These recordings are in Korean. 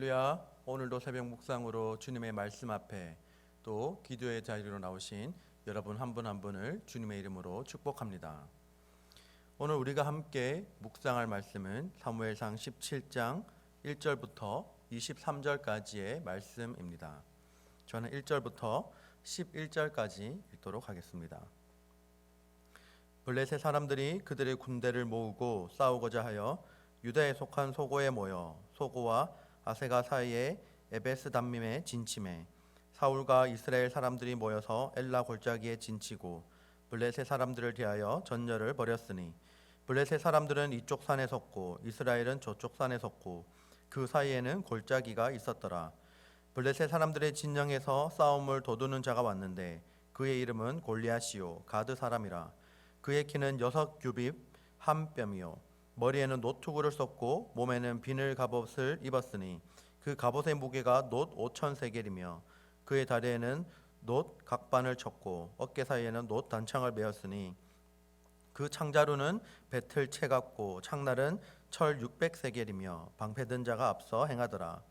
할렐루야. 오늘도 새벽 묵상으로 주님의 말씀 앞에 또 기도의 자리로 나오신 여러분 한 분 한 분을 주님의 이름으로 축복합니다. 오늘 우리가 함께 묵상할 말씀은 사무엘상 17장 1절부터 23절까지의 말씀입니다. 저는 1절부터 11절까지 읽도록 하겠습니다. 블레셋 사람들이 그들의 군대를 모으고 싸우고자 하여 유다에 속한 소고에 모여 소고와 아세가 사이에 에베스담밈에 진침해 사울과 이스라엘 사람들이 모여서 엘라 골짜기에 진치고 블레셋 사람들을 대하여 전열을 벌였으니 블레셋 사람들은 이쪽 산에 섰고 이스라엘은 저쪽 산에 섰고 그 사이에는 골짜기가 있었더라. 블레셋 사람들의 진영에서 싸움을 도두는 자가 왔는데 그의 이름은 골리앗이요 가드 사람이라. 그의 키는 6규빗 한 뼘이요 머리에는 노투구를 썼고 몸에는 비늘 갑옷을 입었으니 그 갑옷의 무게가 놋 5,000세겔이며 그의 다리에는 놋 각반을 쳤고 어깨 사이에는 놋 단창을 메었으니 그 창자루는 배틀 채 같고 창날은 철 600세겔이며 방패든 자가 앞서 행하더라.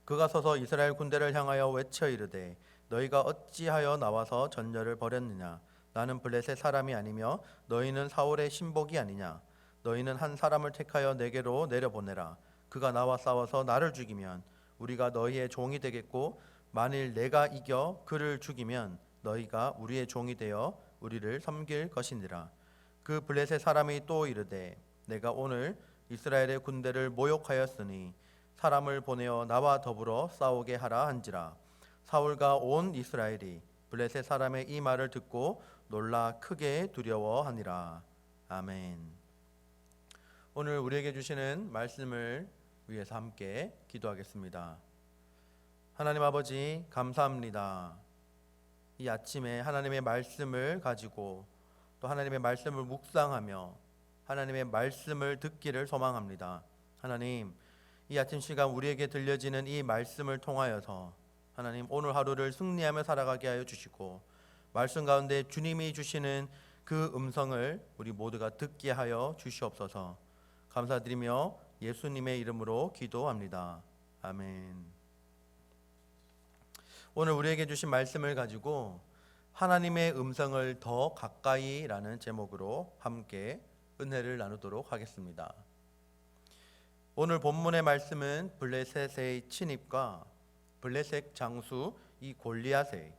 그가 서서 이스라엘 군대를 향하여 외쳐 이르되 너희가 어찌하여 나와서 전열을 벌였느냐. 나는 블레셋 사람이 아니며 너희는 사울의 신복이 아니냐. 너희는 한 사람을 택하여 내게로 내려보내라. 그가 나와 싸워서 나를 죽이면 우리가 너희의 종이 되겠고 만일 내가 이겨 그를 죽이면 너희가 우리의 종이 되어 우리를 섬길 것이니라. 그 블레셋 사람이 또 이르되 내가 오늘 이스라엘의 군대를 모욕하였으니 사람을 보내어 나와 더불어 싸우게 하라 한지라. 사울과 온 이스라엘이 블레셋 사람의 이 말을 듣고 놀라 크게 두려워하니라. 아멘. 오늘 우리에게 주시는 말씀을 위해서 함께 기도하겠습니다. 하나님 아버지 감사합니다. 이 아침에 하나님의 말씀을 가지고 또 하나님의 말씀을 묵상하며 하나님의 말씀을 듣기를 소망합니다. 하나님, 이 아침 시간 우리에게 들려지는 이 말씀을 통하여서 하나님 오늘 하루를 승리하며 살아가게 하여 주시고 말씀 가운데 주님이 주시는 그 음성을 우리 모두가 듣게 하여 주시옵소서. 감사드리며 예수님의 이름으로 기도합니다. 아멘. 오늘 우리에게 주신 말씀을 가지고 하나님의 음성을 더 가까이라는 제목으로 함께 은혜를 나누도록 하겠습니다. 오늘 본문의 말씀은 블레셋의 침입과 블레셋 장수 이 골리앗의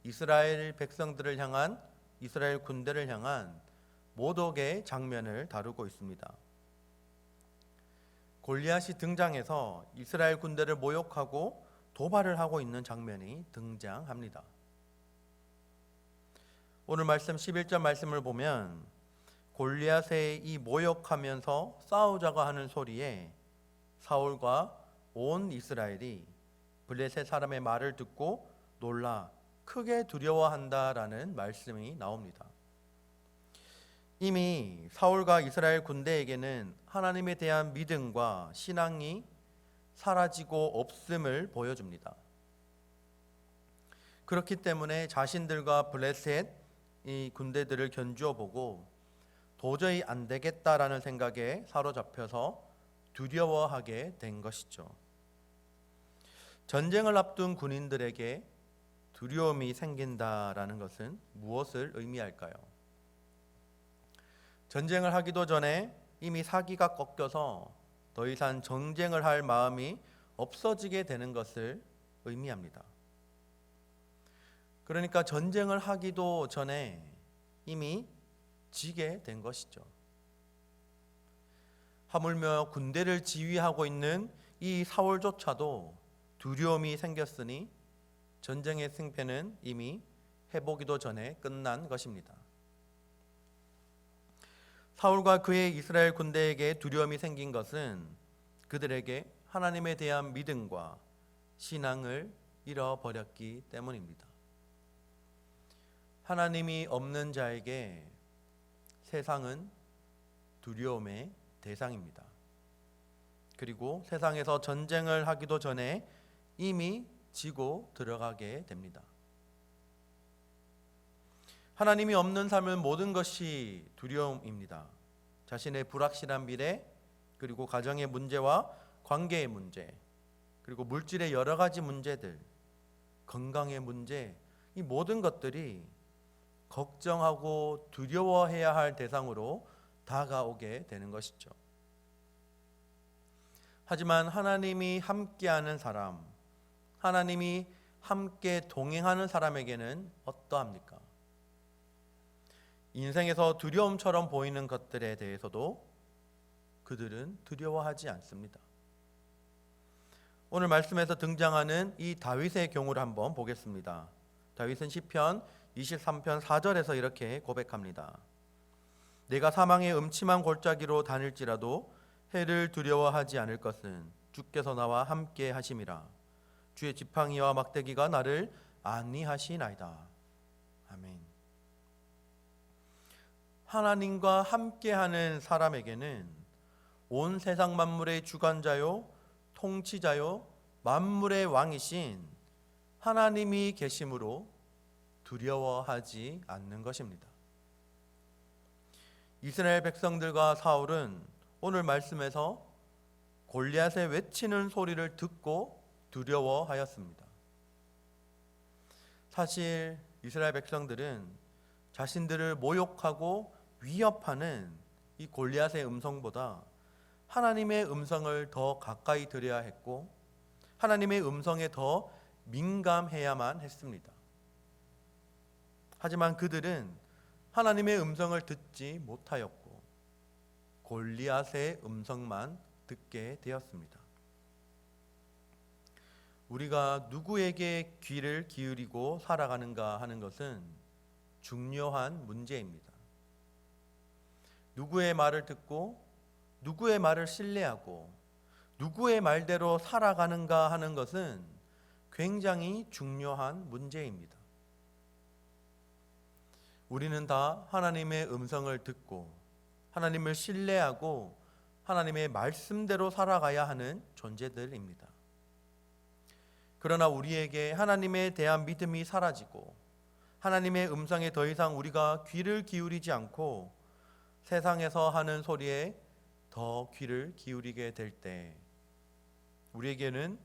이스라엘 백성들을 향한 이스라엘 군대를 향한 모독의 장면을 다루고 있습니다. 골리앗이 등장해서 이스라엘 군대를 모욕하고 도발을 하고 있는 장면이 등장합니다. 오늘 말씀 11절 말씀을 보면 골리앗의 이 모욕하면서 싸우자고 하는 소리에 사울과 온 이스라엘이 블레셋 사람의 말을 듣고 놀라 크게 두려워한다라는 말씀이 나옵니다. 이미 사울과 이스라엘 군대에게는 하나님에 대한 믿음과 신앙이 사라지고 없음을 보여줍니다. 그렇기 때문에 자신들과 블레셋 이 군대들을 견주어 보고 도저히 안 되겠다라는 생각에 사로잡혀서 두려워하게 된 것이죠. 전쟁을 앞둔 군인들에게 두려움이 생긴다라는 것은 무엇을 의미할까요? 전쟁을 하기도 전에 이미 사기가 꺾여서 더 이상 전쟁을 할 마음이 없어지게 되는 것을 의미합니다. 그러니까 전쟁을 하기도 전에 이미 지게 된 것이죠. 하물며 군대를 지휘하고 있는 이 사울조차도 두려움이 생겼으니 전쟁의 승패는 이미 해보기도 전에 끝난 것입니다. 사울과 그의 이스라엘 군대에게 두려움이 생긴 것은 그들에게 하나님에 대한 믿음과 신앙을 잃어버렸기 때문입니다. 하나님이 없는 자에게 세상은 두려움의 대상입니다. 그리고 세상에서 전쟁을 하기도 전에 이미 지고 들어가게 됩니다. 하나님이 없는 삶은 모든 것이 두려움입니다. 자신의 불확실한 미래, 그리고 가정의 문제와 관계의 문제, 그리고 물질의 여러 가지 문제들, 건강의 문제, 이 모든 것들이 걱정하고 두려워해야 할 대상으로 다가오게 되는 것이죠. 하지만 하나님이 함께하는 사람, 하나님이 함께 동행하는 사람에게는 어떠합니까? 인생에서 두려움처럼 보이는 것들에 대해서도 그들은 두려워하지 않습니다. 오늘 말씀에서 등장하는 이 다윗의 경우를 한번 보겠습니다. 다윗은 시편 23편 4절에서 이렇게 고백합니다. 내가 사망의 음침한 골짜기로 다닐지라도 해를 두려워하지 않을 것은 주께서 나와 함께 하심이라. 주의 지팡이와 막대기가 나를 안위하시나이다. 아멘. 하나님과 함께하는 사람에게는 온 세상 만물의 주관자요 통치자요 만물의 왕이신 하나님이 계심으로 두려워하지 않는 것입니다. 이스라엘 백성들과 사울은 오늘 말씀에서 골리앗의 외치는 소리를 듣고 두려워하였습니다. 사실 이스라엘 백성들은 자신들을 모욕하고 위협하는 이 골리앗의 음성보다 하나님의 음성을 더 가까이 들여야 했고 하나님의 음성에 더 민감해야만 했습니다. 하지만 그들은 하나님의 음성을 듣지 못하였고 골리앗의 음성만 듣게 되었습니다. 우리가 누구에게 귀를 기울이고 살아가는가 하는 것은 중요한 문제입니다. 누구의 말을 듣고 누구의 말을 신뢰하고 누구의 말대로 살아가는가 하는 것은 굉장히 중요한 문제입니다. 우리는 다 하나님의 음성을 듣고 하나님을 신뢰하고 하나님의 말씀대로 살아가야 하는 존재들입니다. 그러나 우리에게 하나님에 대한 믿음이 사라지고 하나님의 음성에 더 이상 우리가 귀를 기울이지 않고 세상에서 하는 소리에 더 귀를 기울이게 될 때 우리에게는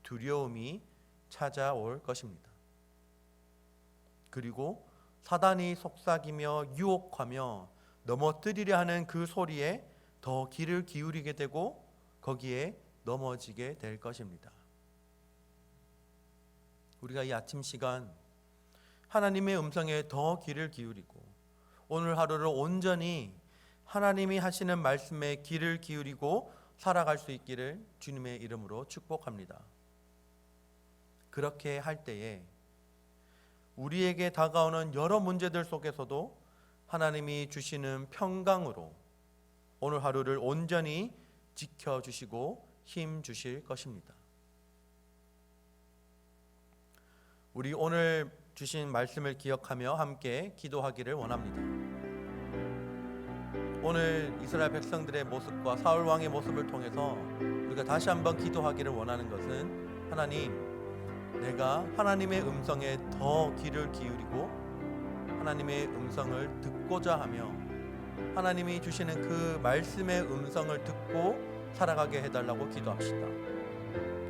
두려움이 찾아올 것입니다. 그리고 사단이 속삭이며 유혹하며 넘어뜨리려 하는 그 소리에 더 귀를 기울이게 되고 거기에 넘어지게 될 것입니다. 우리가 이 아침 시간 하나님의 음성에 더 귀를 기울이고 오늘 하루를 온전히 하나님이 하시는 말씀에 귀를 기울이고 살아갈 수 있기를 주님의 이름으로 축복합니다. 그렇게 할 때에 우리에게 다가오는 여러 문제들 속에서도 하나님이 주시는 평강으로 오늘 하루를 온전히 지켜주시고 힘 주실 것입니다. 우리 오늘 주신 말씀을 기억하며 함께 기도하기를 원합니다. 오늘 이스라엘 백성들의 모습과 사울 왕의 모습을 통해서 우리가 다시 한번 기도하기를 원하는 것은 하나님, 내가 하나님의 음성에 더 귀를 기울이고 하나님의 음성을 듣고자 하며 하나님이 주시는 그 말씀의 음성을 듣고 살아가게 해달라고 기도합시다.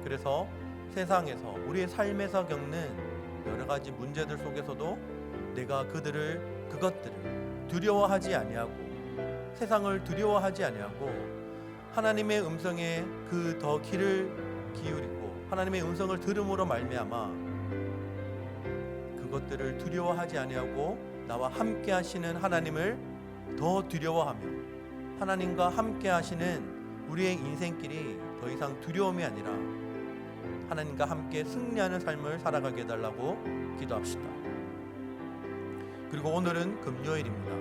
그래서 세상에서 우리의 삶에서 겪는 여러 가지 문제들 속에서도 내가 그것들을 두려워하지 아니하고 세상을 두려워하지 아니하고 하나님의 음성에 그 더 귀를 기울이고 하나님의 음성을 들음으로 말미암아 그것들을 두려워하지 아니하고 나와 함께 하시는 하나님을 더 두려워하며 하나님과 함께 하시는 우리의 인생길이 더 이상 두려움이 아니라 하나님과 함께 승리하는 삶을 살아가게 해달라고 기도합시다. 그리고 오늘은 금요일입니다.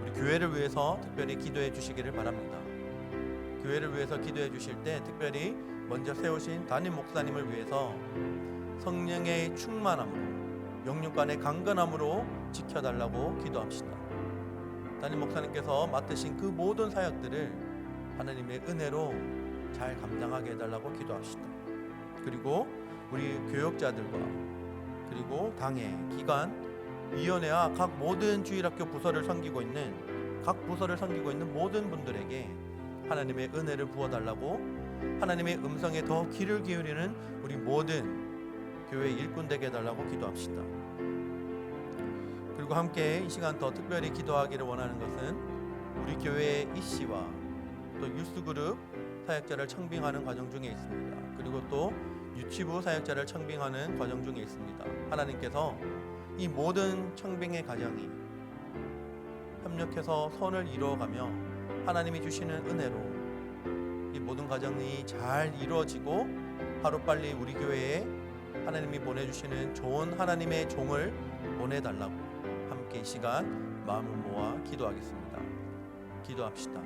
우리 교회를 위해서 특별히 기도해 주시기를 바랍니다. 교회를 위해서 기도해 주실 때 특별히 먼저 세우신 담임 목사님을 위해서 성령의 충만함으로 영육간의 강건함으로 지켜달라고 기도합시다. 담임 목사님께서 맡으신 그 모든 사역들을 하나님의 은혜로 잘 감당하게 해달라고 기도합시다. 그리고 우리 교역자들과 그리고 당회, 기관, 위원회와 각 모든 주일학교 부서를 섬기고 있는 모든 분들에게 하나님의 은혜를 부어달라고 하나님의 음성에 더 귀를 기울이는 우리 모든 교회 일꾼 되게 해달라고 기도합시다. 그리고 함께 이 시간 더 특별히 기도하기를 원하는 것은 우리 교회의 이씨와 또 유스그룹 사역자를 청빙하는 과정 중에 있습니다. 그리고 또 유치부 사역자를 청빙하는 과정 중에 있습니다. 하나님께서 이 모든 청빙의 과정이 협력해서 선을 이루어가며 하나님이 주시는 은혜로 이 모든 과정이 잘 이루어지고 하루빨리 우리 교회에 하나님이 보내주시는 좋은 하나님의 종을 보내달라고 함께 이 시간 마음을 모아 기도하겠습니다. 기도합시다.